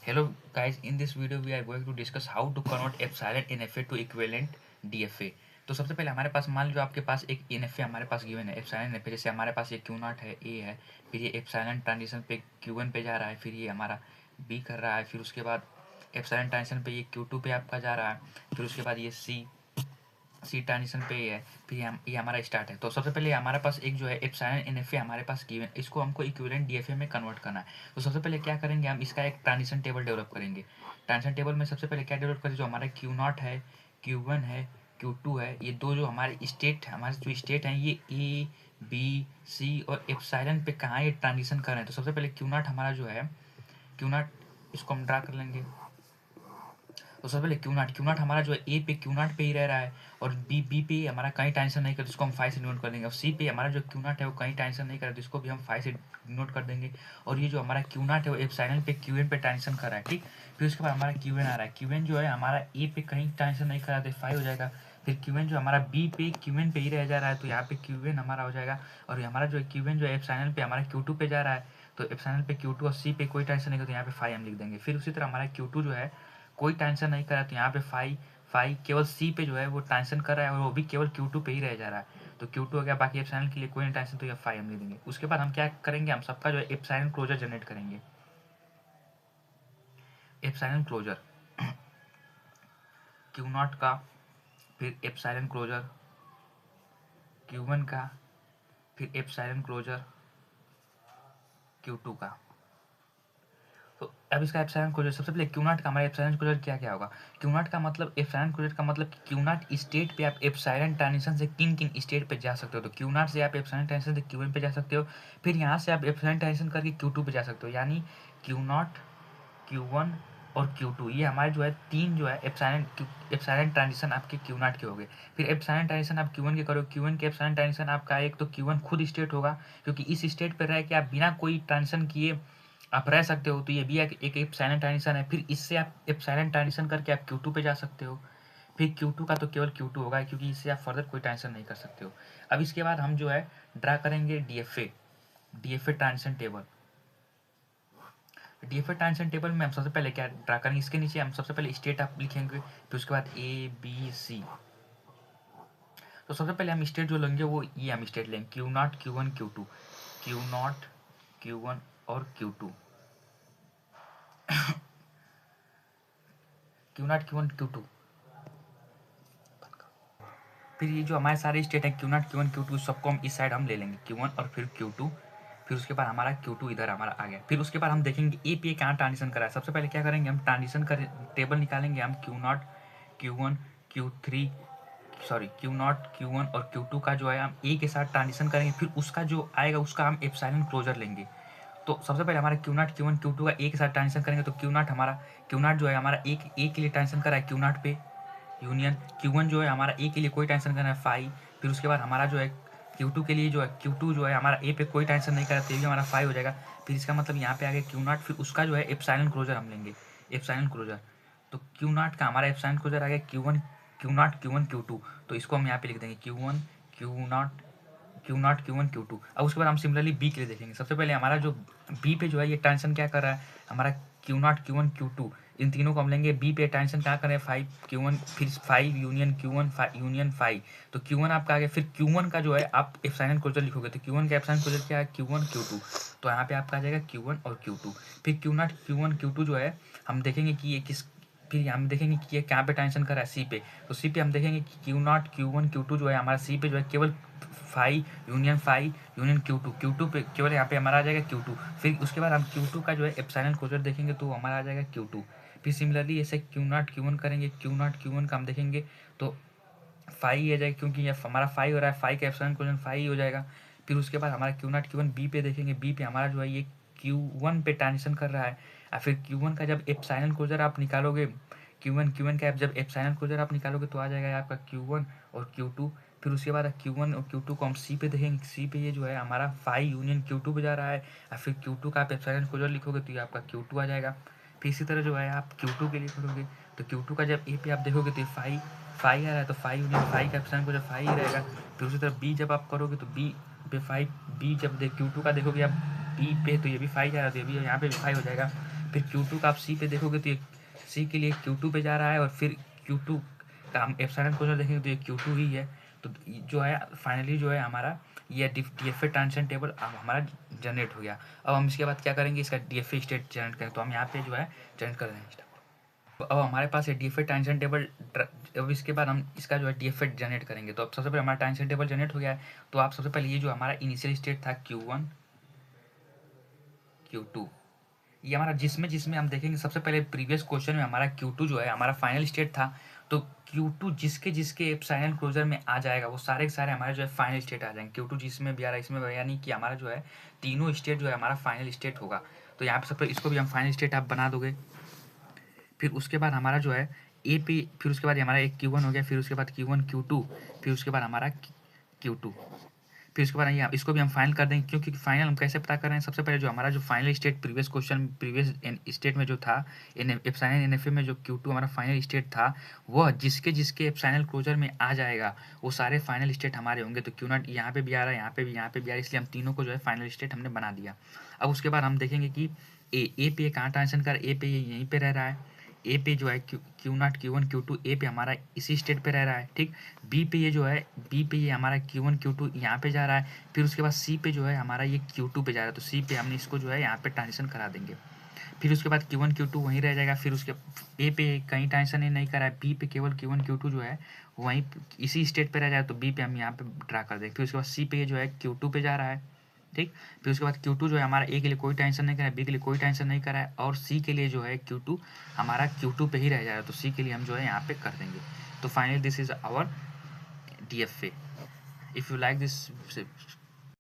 Hello guys, in this video we are going to discuss how to convert epsilon NFA to equivalent DFA। तो सबसे पहले हमारे पास मान लो आपके पास एक NFA हमारे पास गिवन है एप्सिलॉन NFA, जैसे हमारे पास ये Q0 है, A है, फिर ये एप्सिलॉन ट्रांजिशन पे Q1 पे जा रहा है, फिर ये हमारा B कर रहा है, फिर उसके बाद एप्सिलॉन ट्रांजिशन पे ये Q2 पे आपका जा रहा है, फिर उसके बाद ये सी ट्रांजिशन पे है, फिर ये हमारा स्टार्ट है। तो सबसे पहले हमारे पास एक जो है एप्सिलॉन NFA हमारे पास गिवन, इसको हमको इक्विवेलेंट DFA में कन्वर्ट करना है। तो सबसे पहले क्या करेंगे, हम इसका एक ट्रांजिशन टेबल डेवलप करेंगे। ट्रांजिशन टेबल में सबसे पहले क्या डेवलप करें, जो हमारा Q0 है, Q1 है, Q2 है, ये दो जो हमारे स्टेट हैं ये A B C और एप्सिलॉन पे कहाँ ये ट्रांजिशन कर रहे हैं। तो सबसे पहले Q0 हमारा जो है Q0, इसको हम ड्रा कर लेंगे। तो सबसे पहले Q0 हमारा जो है ए पे Q0 पे ही रह रहा है, और बी पे हमारा कहीं टेंशन नहीं कर, जिसको हम 5 से डिनोट कर देंगे। और सी पे हमारा जो Q0 है वो कहीं टेंशन नहीं कर, तो इसको भी हम 5 से डिनोट कर देंगे। और ये जो हमारा Q0 है वो एप्सिलॉन पे Qn पे टेंशन कर रहा है, ठीक। फिर उसके बाद हमारा Qn आ रहा है, Qn जो है हमारा ए पे कहीं टेंशन नहीं कर रहा, तो 5 हो जाएगा। फिर Qn जो हमारा बी पे Qn पे ही रह जा रहा है, तो यहाँ पे Qn हमारा हो जाएगा। और हमारा जो है Qn जो है एप्सिलॉन पे हमारा Q2 पे जा रहा है, तो एप्सिलॉन पे Q2 और सी पे कोई टेंशन नहीं कर, तो यहाँ पे 5 हम लिख देंगे। फिर उसी तरह हमारा Q2 जो है कोई टेंशन नहीं कर रहा, तो यहाँ पे 5 केवल सी पे जो है वो टेंशन कर रहा है, और वो भी केवल Q2 पे ही रह जा रहा है। तो Q2 हो गया, बाकी एप्सिलॉन के लिए कोई नहीं टेंशन, तो ये 5 हम लिख देंगे। उसके बाद हम क्या करेंगे, हम सबका जो है एप्सिलॉन क्लोजर जनरेट करेंगे। एप्सिलॉन क्लोजर Q0 का, फिर एप्सिलॉन क्लोजर Q1 का, फिर एप्सिलॉन क्लोजर Q2 का। तो अब इसका एप्सिलॉन क्लोजर, सबसे पहले Q0 का हमारा एप्सिलॉन क्लोजर क्या क्या होगा। Q0 का मतलब, एप्सिलॉन क्लोजर का मतलब Q0 स्टेट पे आप एप्सिलॉन ट्रांजिशन से किन किन स्टेट पे जा सकते हो। तो Q0 से आप एप्सिलॉन ट्रांजिशन से Q1 पे जा सकते हो, फिर यहाँ से आप एप्सिलॉन ट्रांजिशन करके Q2 पे जा सकते हो। यानी Q0, Q1 और Q2, ये हमारे जो है तीन जो है एप्सिलॉन ट्रांजिशन आपके Q0 के हो गए। फिर एप्सिलॉन ट्रांजिशन आप Q1 के करो, Q1 के एप्सिलॉन ट्रांजिशन आपका एक तो Q1 खुद स्टेट होगा, क्योंकि इस स्टेट पर रह के आप बिना कोई ट्रांजिशन किए आप रह सकते हो, तो ये भी एक एप्सिलॉन ट्रांजिशन है। फिर इससे आप एप्सिलॉन ट्रांजिशन करके आप Q2 पे जा सकते हो। फिर Q2 का तो केवल Q2 होगा, क्योंकि इससे आप फर्दर कोई ट्रांजिशन नहीं कर सकते हो। अब इसके बाद हम जो है ड्रा करेंगे DFA transition table. DFA transition table में हम सबसे पहले क्या ड्रा करेंगे, इसके नीचे हम सबसे पहले स्टेट आप लिखेंगे, फिर उसके बाद ABC। तो सबसे पहले हम स्टेट जो लेंगे वो ये हम स्टेट लेंगे Q0 Q1 Q2, Q0 Q1 और Q2, Q0 Q1 Q2। फिर ये जो हमारे सारे स्टेट हैं Q0 Q1 Q2, सबको हम इस साइड हम ले लेंगे, Q1 और फिर Q2। फिर उसके बाद हमारा Q2 इधर हमारा आ गया। फिर उसके बाद हम देखेंगे ए पे कहाँ ट्रांजिशन करा है। सबसे पहले क्या करेंगे, हम ट्रांजिशन कर टेबल निकालेंगे, हम Q0 Q1 Q3 sorry Q0 Q1 और Q2 का जो है हम ए के साथ ट्रांजिशन करेंगे। फिर उसका जो आएगा उसका हम एप्सिलॉन क्लोजर लेंगे। तो सबसे पहले हमारा Q0 Q1 Q2 का ए के साथ ट्रांजिशन करेंगे, तो Q0 जो है हमारा एक के लिए ट्रांजिशन करा है Q0 पे यूनियन। Q1 जो है हमारा ए के लिए कोई टेंशन करना है 5। फिर उसके बाद हमारा जो है Q2 के लिए जो है Q2 जो है हमारा ए पे कोई टेंशन नहीं करा, तो ये भी हमारा 5 हो जाएगा। फिर इसका मतलब यहाँ पे आ गया Q0, फिर उसका जो है एप्सिलॉन क्लोजर हम लेंगे, एप्सिलॉन क्लोजर। तो Q0 का हमारा एप्सिलॉन क्लोजर आ गया Q0 Q1 Q2। तो इसको हम यहाँ पे लिख देंगे Q1 Q1 Q2। अब उसके बाद हम सिमिलरली बी के लिए देखेंगे। सबसे पहले हमारा जो बी पे जो है ये टेंशन क्या कर रहा है, हमारा Q0 Q1 Q2, इन तीनों को हम लेंगे। बी पे टेंशन क्या करें 5 Q1, फिर 5 यूनियन Q1 यूनियन 5। तो Q1 आपका आ गया। फिर Q1 का जो है आप एप्सिलॉन क्लोजर लिखोगे, तो Q1 का एप्सिलॉन क्लोजर क्या है Q1 Q2। तो यहाँ पे आपका आ जाएगा Q1 और Q2। फिर Q0 Q1 Q2 जो है हम देखेंगे कि ये किस, फिर हम देखेंगे कि ये कहाँ पे टेंशन कर रहा है सी पे। तो सी पे हम देखेंगे कि Q0 Q1 Q2 जो है हमारा सी पे जो है केवल 5 यूनियन Q2 पे केवल यहाँ पे हमारा आ जाएगा Q2। फिर उसके बाद हम Q2 का जो है एप्सिलॉन क्लोजर देखेंगे, तो हमारा आ जाएगा Q2। फिर सिमिलरली ऐसे Q0 Q1 करेंगे, Q0 Q1 का हम देखेंगे तो 5 आ जाएगा, क्योंकि ये हमारा 5 हो रहा है, 5 का एप्सिलॉन क्लोजर 5 हो जाएगा। फिर उसके बाद हमारा Q0 Q1 बी पे देखेंगे, बी पे हमारा जो है ये Q1 पे ट्रांजिशन कर रहा है। और फिर Q1 का जब एप्सिलॉन क्लोजर आप निकालोगे, Q1 का जब एप्सिलॉन क्लोजर आप निकालोगे, तो आ जाएगा आपका Q1 और Q2। फिर उसके बाद Q1 और Q2 को हम सी पे देखेंगे, सी पे ये जो है हमारा 5 यूनियन Q2 पे जा रहा है। और फिर Q2 का आप एप्सिलॉन क्लोजर लिखोगे, तो ये आपका Q2 आ जाएगा। फिर इसी तरह जो है आप Q2 के लिए करोगे, तो Q2 का जब ए पे आप देखोगे, तो ये 5 आ रहा है, तो 5 यूनियन 5 का एप्सिलॉन क्लोजर 5 ही रहेगा। फिर उसी तरह बी जब आप करोगे, तो बी पे 5, बी जब Q2 का देखोगे आप बी पे, तो ये भी 5 आ रहा है, तो ये भी यहाँ पे भी 5 हो जाएगा। फिर Q2 का आप C पे देखोगे तो ये C के लिए Q2 पे जा रहा है, और फिर Q2 का हम एप्सिलॉन क्लोजर देखेंगे तो ये Q2 ही है। तो जो है फाइनली जो है हमारा ये DFA ट्रांजिशन टेबल अब हमारा जनरेट हो गया। अब हम इसके बाद क्या करेंगे, इसका DFA स्टेट जनरेट करें, तो हम यहाँ पे जो है जनरेट कर देंगे। तो अब हमारे पास ये DFA ट्रांजिशन टेबल, अब इसके बाद हम इसका जो है DFA जनरेट करेंगे। तो अब सबसे पहले हमारा ट्रांजिशन टेबल जनरेट हो गया है। तो आप सबसे पहले ये जो हमारा इनिशियल स्टेट था Q1 Q2, ये हमारा जिसमें जिसमें हम देखेंगे सबसे पहले प्रीवियस क्वेश्चन में हमारा Q2 जो है हमारा फाइनल स्टेट था। तो Q2 जिसके जिसके एप्सिलॉन क्लोजर में आ जाएगा वो सारे के सारे हमारे जो है फाइनल स्टेट आ जाएंगे। Q2 जिसमें भी आ रहा है इसमें भी, यानी कि हमारा जो है तीनों स्टेट जो है हमारा फाइनल स्टेट होगा। तो यहाँ पे सबसे इसको भी हम फाइनल स्टेट आप बना दोगे। फिर उसके बाद हमारा जो है ए पे, फिर उसके बाद हमारा एक Q1 हो गया, फिर उसके बाद Q1 Q2, फिर उसके बाद हमारा Q2, फिर उसके बाद ये इसको भी हम फाइनल कर देंगे। क्योंकि फाइनल हम कैसे पता कर रहे हैं, सबसे पहले जो हमारा जो final state previous question previous state में जो था एप्सिलॉन एनएफए में जो Q2 हमारा फाइनल स्टेट था, वह जिसके जिसके एप्सिलॉन क्लोजर में आ जाएगा वो सारे फाइनल स्टेट हमारे होंगे। तो Q0 यहाँ पे भी आ रहा है, यहाँ पे भी, यहाँ पे भी आ रहा है, इसलिए हम तीनों को जो है फाइनल स्टेट हमने बना दिया। अब उसके बाद हम देखेंगे कि ए पे कहाँ ट्रांजिशन कर, ए पे यहीं पे रह रहा है, ए पे जो है Q0 Q1 Q2 ए पे हमारा इसी स्टेट पे रह रहा है, ठीक। बी पे ये जो है बी पे ये हमारा Q1 Q2 यहाँ पे जा रहा है। फिर उसके बाद सी पे जो है हमारा ये Q2 पे जा रहा है, तो सी पे हमने इसको जो है यहाँ पे ट्रांजिशन करा देंगे। फिर उसके बाद Q1 Q2 वहीं रह जाएगा। फिर उसके ए पे कहीं ट्रांजिशन नहीं करा है, बी पे केवल Q1 Q2 जो है वहीं इसी स्टेट पे रह जाए, तो बी पे हम यहाँ पे ड्रा कर देंगे। फिर उसके बाद सी पे ये जो है Q2 पे जा रहा है, ठीक। फिर उसके बाद Q2 जो है हमारा ए के लिए कोई टेंशन नहीं करा है, बी के लिए कोई टेंशन नहीं करा है, और सी के लिए जो है Q2 हमारा Q2 पे ही रह जाएगा, तो सी के लिए हम जो है यहाँ पे कर देंगे। तो finally this is our DFA। If you like this